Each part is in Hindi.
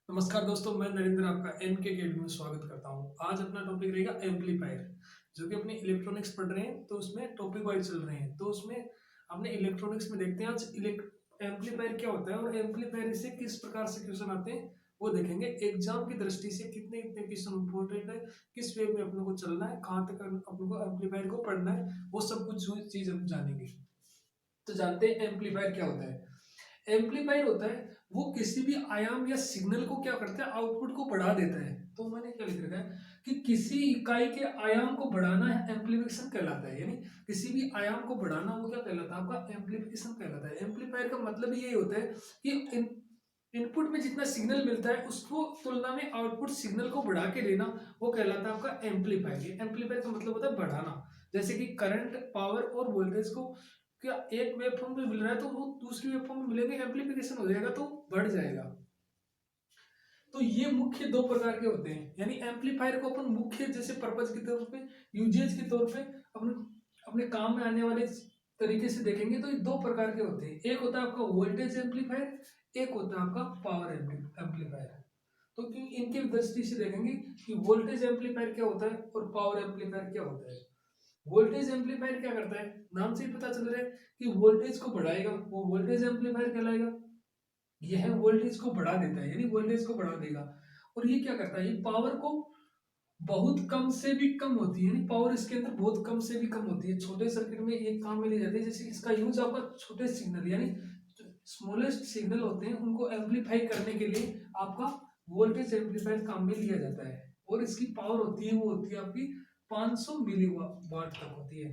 नमस्कार दोस्तों, मैं नरेंद्र आपका एनके अकेडमी में स्वागत करता हूं। आज अपना टॉपिक रहेगा एम्पलीफायर, जो कि अपने इलेक्ट्रॉनिक्स पढ़ रहे हैं तो उसमें टॉपिक वाइज चल रहे हैं। तो उसमें अपने इलेक्ट्रॉनिक्स में देखते हैं आज एम्पलीफायर क्या होता है और एम्पलीफायर से किस प्रकार से क्वेश्चन आते हैं वो देखेंगे। एग्जाम की दृष्टि से कितने कितने क्वेश्चन इंपॉर्टेंट है, किस वे में अपने को चलना है, कहाँ तक अपने को एम्पलीफायर को पढ़ना है, वो सब कुछ चीज हम जानेंगे। तो जानते हैं एम्पलीफायर क्या होता है। एम्पलीफायर होता है वो किसी भी आयाम या सिग्नल को क्या करता है, आउटपुट को बढ़ा देता है। तो मैंने क्या लिख रखा है कि किसी इकाई के आयाम को बढ़ाना है एम्पलीफिकेशन कहलाता है। यानी किसी भी आयाम को बढ़ाना वो क्या कहलाता है, आपका एम्पलीफिकेशन कहलाता है। एम्पलीफायर का मतलब यही होता है कि इनपुट में जितना सिग्नल मिलता है उसको तुलना में आउटपुट सिग्नल को बढ़ा के लेना, वो कहलाता है आपका एम्पलीफायर। एम्पलीफायर का मतलब होता है बढ़ाना। जैसे कि करंट, पावर और वोल्टेज को क्या एक वेव फॉर्म में मिल रहा है तो वो दूसरी वेव फॉर्म में मिलेंगे, एम्पलीफिकेशन हो जाएगा तो बढ़ जाएगा। तो ये मुख्य दो प्रकार के होते हैं। यानी एम्पलीफायर को अपन मुख्य जैसे पर्पज के तौर पे, यूजेज के तौर पे अपने अपने काम में आने वाले तरीके से देखेंगे तो ये दो प्रकार के होते हैं। एक होता है आपका वोल्टेज एम्पलीफायर, एक होता है आपका पावर एम्पलीफायर। तो कि इनके दृष्टि से देखेंगे कि वोल्टेज एम्पलीफायर क्या होता है और पावर एम्पलीफायर क्या होता है। वोल्टेज एम्पलीफायर क्या करता है, नाम से ही पता चल रहा है कि वोल्टेज को बढ़ाएगा, वो वोल्टेज एम्पलीफायर कहलाएगा। यह वोल्टेज को बढ़ा देता है, यानी वोल्टेज को बढ़ा देगा। और ये क्या करता है, ये पावर को बहुत कम से भी कम होती है, यानी पावर इसके अंदर बहुत कम से भी कम होती है। छोटे सर्किट में एक काम में ली जाती है। जैसे इसका यूज आपका छोटे सिग्नल यानी स्मॉलेस्ट सिग्नल होते हैं उनको एम्पलीफाई करने के लिए आपका वोल्टेज एम्पलीफायर काम में लिया जाता है। और इसकी पावर होती है वो होती है आपकी 500 मिली वाट तक होती है।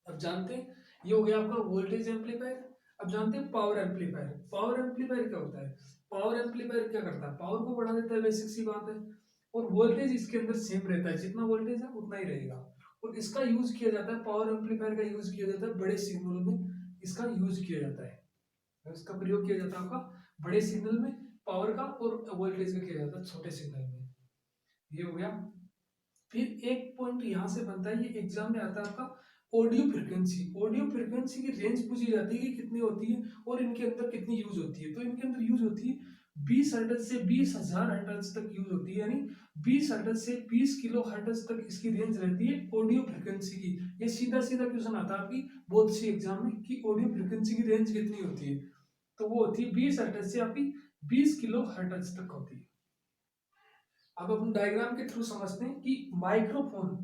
अब जानते हैं ये हो गया आपका वोल्टेज एम्पलीफायर। अब जानते हैं पावर एम्पलीफायर। पावर एम्पलीफायर क्या होता है, पावर एम्पलीफायर क्या करता है, पावर को बढ़ा देता है, बेसिक सी बात है। और वोल्टेज इसके अंदर सेम रहता है, जितना वोल्टेज है उतना ही रहेगा। और इसका यूज किया जाता है, पावर एम्पलीफायर का यूज किया जाता है बड़े सिग्नल में, इसका यूज किया जाता है। इसका प्रयोग किया जाता है आपका बड़े सिग्नल में पावर का, और वोल्टेज का किया जाता है छोटे सिग्नल में। ये हो गया। फिर एक पॉइंट यहां से बनता है, ये एग्जाम में आता है आपका ऑडियो फ्रिक्वेंसी। ऑडियो फ्रिक्वेंसी की रेंज पूछी जाती है कि कितनी होती है और इनके अंदर कितनी यूज होती है। तो इनके अंदर यूज होती है 20 हर्ट्ज से 20,000 हर्ट्ज तक यूज होती है। यानी 20 हर्ट्ज से 20 किलो हर्ट्ज तक इसकी रेंज रहती है ऑडियो फ्रिक्वेंसी की। ये सीधा सीधा क्वेश्चन आता है आपकी बहुत सी एग्जाम में कि ऑडियो फ्रिक्वेंसी की रेंज कितनी होती है। तो वो होती है 20 हर्ट्ज से आपकी 20 किलो हर्ट्ज तक होती है। अब अपन डायग्राम के थ्रू समझते हैं कि माइक्रोफोन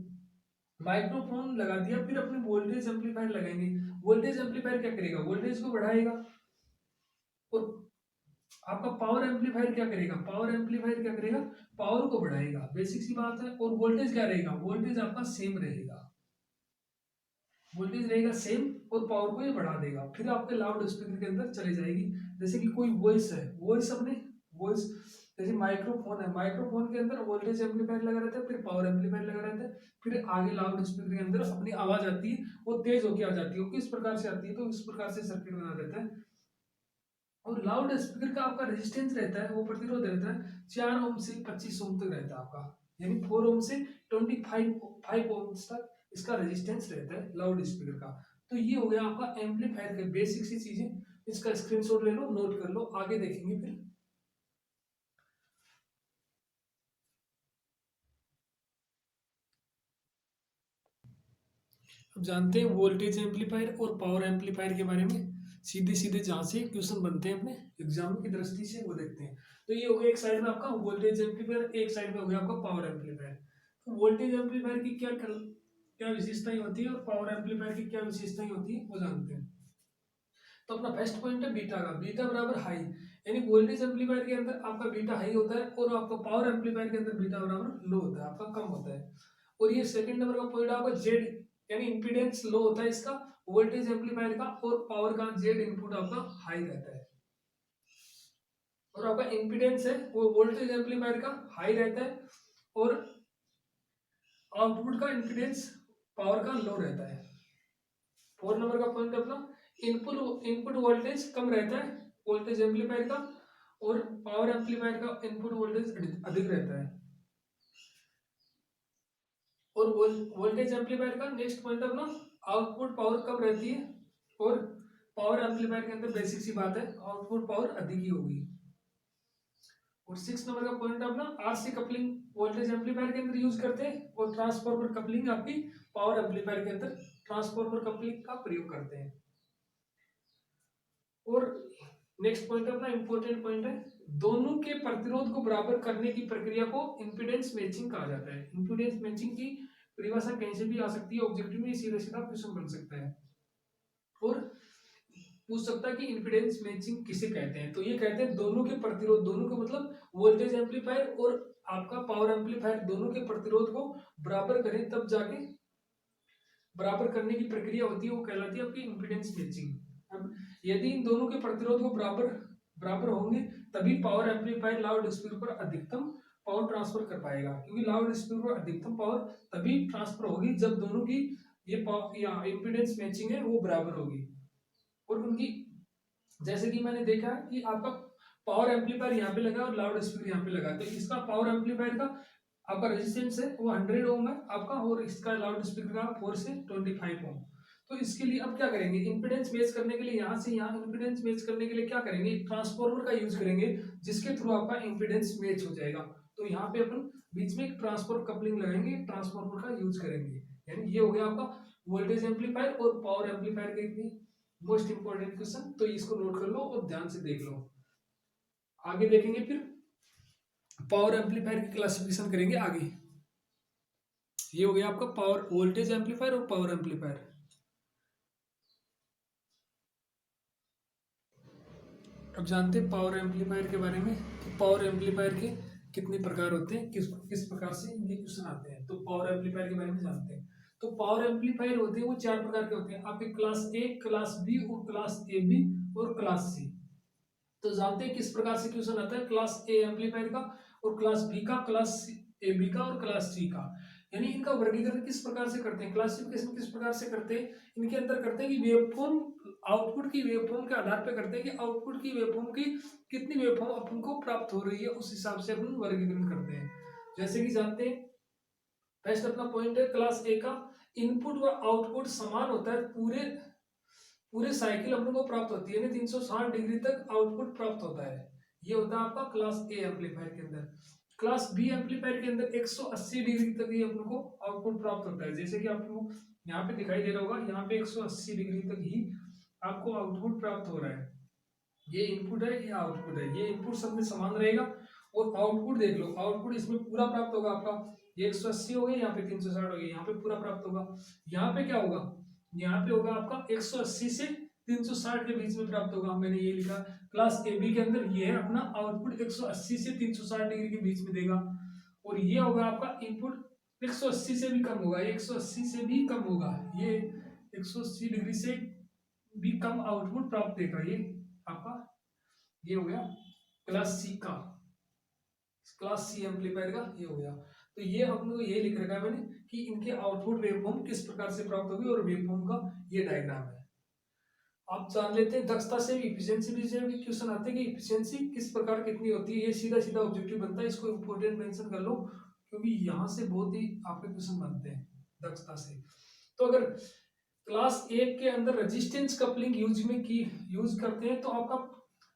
माइक्रोफोन लगा दिया, फिर अपने वोल्टेज एम्पलीफायर लगाएंगे। वोल्टेज एम्पलीफायर क्या करेगा, वोल्टेज को बढ़ाएगा। और आपका पावर एम्पलीफायर क्या करेगा, पावर एम्पलीफायर क्या करेगा, पावर को बढ़ाएगा, बेसिक सी बात है। और वोल्टेज क्या रहेगा, वोल्टेज आपका सेम रहेगा, वोल्टेज रहेगा सेम, और पावर को ये बढ़ा देगा। फिर आपके लाउड स्पीकर के अंदर चली जाएगी। जैसे कि कोई वॉइस है, वॉइस अपने वॉइस, जैसे माइक्रोफोन है, माइक्रोफोन के अंदर वोल्टेज एम्पलीफायर लगा रहता है, फिर पावर एम्पलीफायर लगा रहता है, फिर आगे लाउड स्पीकर के अंदर अपनी आवाज आती है, वो तेज होकर आ जाती है। वो किस प्रकार से आती है, तो इस प्रकार से सर्किट बना रहता है। और लाउड स्पीकर का आपका रेजिस्टेंस रहता है, वो प्रतिरोध रहता है 4 ओम से 25 ओम तक रहता है आपका। यानी 4 ओम से 25 ओम तक इसका रेजिस्टेंस रहता है लाउड स्पीकर का। तो ये हो गया आपका एम्पलीफायर के बेसिक सी चीजें। इसका स्क्रीनशॉट ले लो, नोट कर लो, आगे देखेंगे फिर। अब जानते हैं वोल्टेज एम्पलीफायर और पावर एम्पलीफायर के बारे में। सीधे सीधे जहाँ से क्वेश्चन बनते हैं अपने एग्जाम की दृष्टि से वो देखते हैं। तो ये हो गया एक साइड में आपका वोल्टेज एम्पलीफायर, एक साइड में हो गया आपका पावर एम्पलीफायर। तो वोल्टेज एम्पलीफायर की क्या क्या विशेषताएं होती है और पावर एम्पलीफायर की क्या विशेषताएं होती है वो जानते हैं। तो अपना फर्स्ट पॉइंट है बीटा का, बीटा बराबर हाई। यानी वोल्टेज एम्पलीफायर के अंदर आपका बीटा हाई होता है और आपका पावर एम्पलीफायर के अंदर बीटा बराबर लो होता है, आपका कम होता है। और ये सेकंड नंबर का पॉइंट आपका जेड, यानी इंपीडेंस लो होता है इसका वोल्टेज एम्पलीफायर का, और पावर का जेड इनपुट आपका हाई रहता है। और आपका इंपीडेंस है वो वोल्टेज एम्पलीफायर का हाई रहता है, और आउटपुट का इंपीडेंस पावर का लो रहता है। 4 नंबर का पॉइंट अपना इनपुट इनपुट वोल्टेज कम रहता है वोल्टेज एम्पलीफायर का, और पावर एम्पलीफायर का इनपुट वोल्टेज अधिक रहता है। और वोल्टेज एम्पलीफायर का नेक्स्ट पॉइंट अपना आउटपुट पावर कम रहती है, और पावर एम्पलीफायर के अंदर बेसिक सी बात है आउटपुट पावर अधिक ही होगी। और 6 नंबर का पॉइंट अपना आरसी कपलिंग वोल्टेज एम्पलीफायर के अंदर यूज करते हैं और ट्रांसफार्मर कपलिंग आपकी पावर एम्पलीफायर के अंदर ट्रांसफार्मर कपलिंग का प्रयोग करते हैं। और नेक्स्ट पॉइंट अपना इंपॉर्टेंट पॉइंट है, दोनों के प्रतिरोध को बराबर करने की प्रक्रिया को इंपीडेंस मैचिंग कहा जाता है। इंपीडेंस मैचिंग की परिभाषा कहीं से भी आ सकती है, ऑब्जेक्टिव में सीधा सीधा क्वेश्चन बन सकता है और पूछ सकता है कि इंपीडेंस मैचिंग किसे कहते हैं। तो ये कहते हैं दोनों के प्रतिरोध, दोनों के मतलब वोल्टेज एम्पलीफायर और आपका पावर एम्पलीफायर दोनों के प्रतिरोध को बराबर करें तब जाके बराबर करने की प्रक्रिया होती है, वो कहलाती है आपकी इंपीडेंस मैचिंग। अब यदि इन दोनों के प्रतिरोध को बराबर बराबर होंगे तभी पावर एम्पलीफायर लाउड स्पीकर पर अधिकतम पावर ट्रांसफर कर पाएगा, क्योंकि लाउड स्पीकर पर अधिकतम पावर तभी ट्रांसफर होगी जब दोनों की ये या इंपीडेंस मैचिंग है वो बराबर होगी। और उनकी जैसे कि मैंने देखा है कि आपका पावर एम्पलीफायर यहाँ पे लगा और लाउड स्पीकर यहाँ पे लगा, तो इसका पावर एम्पलीफायर का आपका रेजिस्टेंस है वो 100 ओम है आपका, और इसका लाउड स्पीकर का 4 से 25 ओम। तो इसके लिए अब क्या करेंगे, इंपीडेंस मैच करने के लिए यहाँ से यहाँ इंपीडेंस मैच करने के लिए क्या करेंगे, ट्रांसफार्मर का यूज करेंगे जिसके थ्रू आपका इंपीडेंस मैच हो जाएगा। तो यहाँ पे अपन बीच में एक ट्रांसफार्मर कपलिंग लगाएंगे, ट्रांसफार्मर का यूज करेंगे। यानी ये हो गया आपका वोल्टेज एम्पलीफायर और पावर एम्पलीफायर के मोस्ट इंपॉर्टेंट क्वेश्चन। तो इसको नोट कर लो और ध्यान से देख लो। आगे देखेंगे फिर पावर एम्पलीफायर की क्लासिफिकेशन करेंगे आगे। ये हो गया आपका पावर वोल्टेज एम्पलीफायर और पावर एम्पलीफायर। अब जानते हैं पावर एम्पलीफायर के बारे में कि पावर एम्पलीफायर के कितने प्रकार होते हैं, किस किस प्रकार से इनके क्वेश्चन आते हैं। तो पावर एम्पलीफायर के बारे में जानते हैं। तो पावर एम्पलीफायर होते हैं वो 4 प्रकार के होते हैं आपके, क्लास ए, क्लास बी और क्लास ए बी और क्लास सी। तो जानते हैं किस प्रकार से क्वेश्चन आता है क्लास ए एम्पलीफायर का और क्लास बी का, क्लास ए बी का और क्लास सी का। यानी इनका वर्गीकरण किस प्रकार से करते हैं, क्लासिफिकेशन किस प्रकार से करते हैं, इनके अंदर करते हैं कि वेवफॉर्म, आउटपुट की वेवफॉर्म के आधार पर करते हैं कि आउटपुट की वेवफॉर्म की कितनी वेवफॉर्म अपन को प्राप्त हो रही है, उस हिसाब से अपन वर्गीकरण करते हैं। जैसे कि जानते हैं फर्स्ट अपना पॉइंट है क्लास ए का, इनपुट व आउटपुट समान होता है, पूरे पूरे साइकिल अपन को प्राप्त होती है, 360 डिग्री तक आउटपुट प्राप्त होता है। ये होता है आपका क्लास ए एम्पलीफायर के अंदर। क्लास बी एम्पलीफायर के अंदर 180 डिग्री तक ही अपन को आउटपुट प्राप्त होता है, जैसे कि आपको यहाँ पे दिखाई दे रहा होगा, यहाँ पे 180 डिग्री तक ही आपको आउटपुट प्राप्त हो रहा है। ये इनपुट है, ये आउटपुट है, ये इनपुट सब में समान रहेगा और आउटपुट देख लो, आउटपुट इसमें पूरा प्राप्त होगा आपका, ये 180 हो गया, यहाँ पे 360 हो गया, यहाँ पे पूरा प्राप्त होगा। यहाँ पे क्या होगा, यहाँ पे होगा आपका 180 से 360 के बीच में प्राप्त होगा। मैंने ये लिखा क्लास ए बी के अंदर ये है अपना आउटपुट 180 से 360 डिग्री के बीच में देगा, और ये होगा आपका इनपुट 180 से भी कम होगा, 180 से भी कम होगा, ये 180 डिग्री से भी कम आउटपुट प्राप्त देगा। ये आपका ये हो गया क्लास सी का, क्लास सी एम्पलीफायर का ये हो गया। तो ये हम लोग ये लिख रखा है मैंने कि इनके आउटपुट वेवफॉर्म किस प्रकार से प्राप्त होगी और वेवफॉर्म का ये डायग्राम है। आप जान लेते हैं दक्षता से भी, इफिशियंसी से भी क्वेश्चन आते हैं कि इफिशियंसी किस प्रकार कितनी होती है, ये सीधा सीधा ऑब्जेक्टिव बनता है, इसको इंपोर्टेंट मेंशन कर लो क्योंकि यहाँ से बहुत ही आपके क्वेश्चन बनते हैं दक्षता से। तो अगर क्लास ए के अंदर रेजिस्टेंस कपलिंग यूज करते हैं तो आपका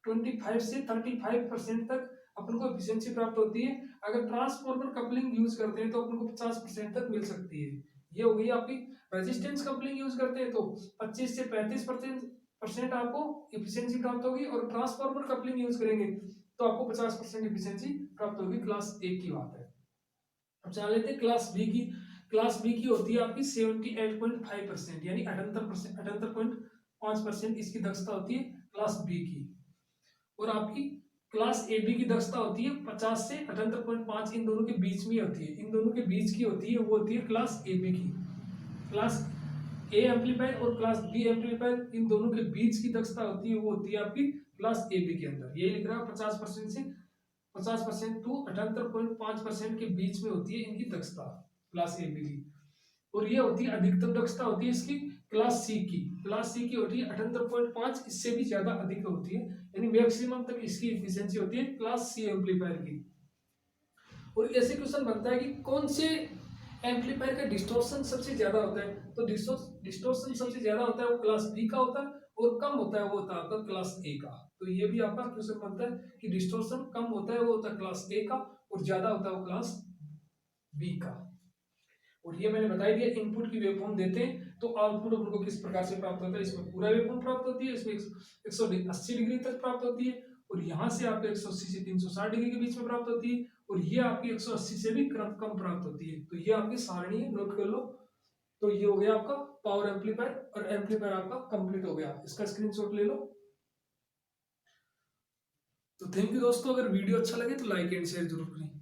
25 से 35% तक अपन को एफिशिएंसी प्राप्त होती है। अगर ट्रांसफार्मर कपलिंग यूज करते हैं तो अपन को 50% तक मिल सकती है। ये हो गई आपकी रेजिस्टेंस कपलिंग यूज करते हैं तो 25 से 35% आपको एफिशिएंसी प्राप्त होगी, और ट्रांसफार्मर कपलिंग यूज करेंगे तो आपको 50% एफिशिएंसी प्राप्त होगी। क्लास ए की बात है। अब जान लेते हैं क्लास बी की। क्लास बी की होती है आपकी 78.5%, यानी 78.5% इसकी दक्षता होती है क्लास बी की। और आपकी क्लास ए बी की दक्षता होती है 50 से 78.5, इन दोनों के बीच में होती है, इन दोनों के बीच की होती है, वो होती है क्लास ए बी की। क्लास ए एम्पलीफायर और क्लास बी एम्पलीफायर इन दोनों के बीच की दक्षता होती है, वो होती है आपकी क्लास ए बी के अंदर। ये लिख रहा है 50% से 50% टू 78.5% के बीच में होती है इनकी दक्षता क्लास ए बी की। और ये होती है अधिकतम दक्षता होती है इसकी क्लास सी की। क्लास सी की होती है 78.5, इससे भी ज्यादा अधिक होती है, यानी मैक्सिमम तक इसकी एफिशिएंसी होती है क्लास सी एम्पलीफायर की। और ऐसे क्वेश्चन बनता है कि कौन से एम्पलीफायर का डिस्टॉर्शन सबसे ज्यादा होता है, तो डिस्टॉर्शन सबसे ज्यादा होता है वो क्लास बी का होता है, और कम होता है वो होता है आपका क्लास ए का। तो ये भी आपका क्वेश्चन बनता है कि डिस्टॉर्शन कम होता है वो होता है क्लास ए का, और ज्यादा होता है वो क्लास बी का। और ये मैंने बता दिया, इनपुट की वेवफॉर्म देते हैं तो आउटपुट उनको किस प्रकार से प्राप्त होता है। इसमें पूरा वेवफॉर्म प्राप्त होती है, इसमें 180 डिग्री तक प्राप्त होती है, और यहाँ से आपको 180 से 360 डिग्री के बीच में प्राप्त होती है, और ये आपकी 180 से भी कम प्राप्त होती है। तो ये आपकी सारणी है, नोट कर लो। तो ये हो गया आपका पावर एम्पलीफायर, और एम्पलीफायर आपका कंप्लीट हो गया। इसका स्क्रीनशॉट ले लो। तो थैंक यू दोस्तों, अगर वीडियो अच्छा लगे तो लाइक एंड शेयर जरूर करें।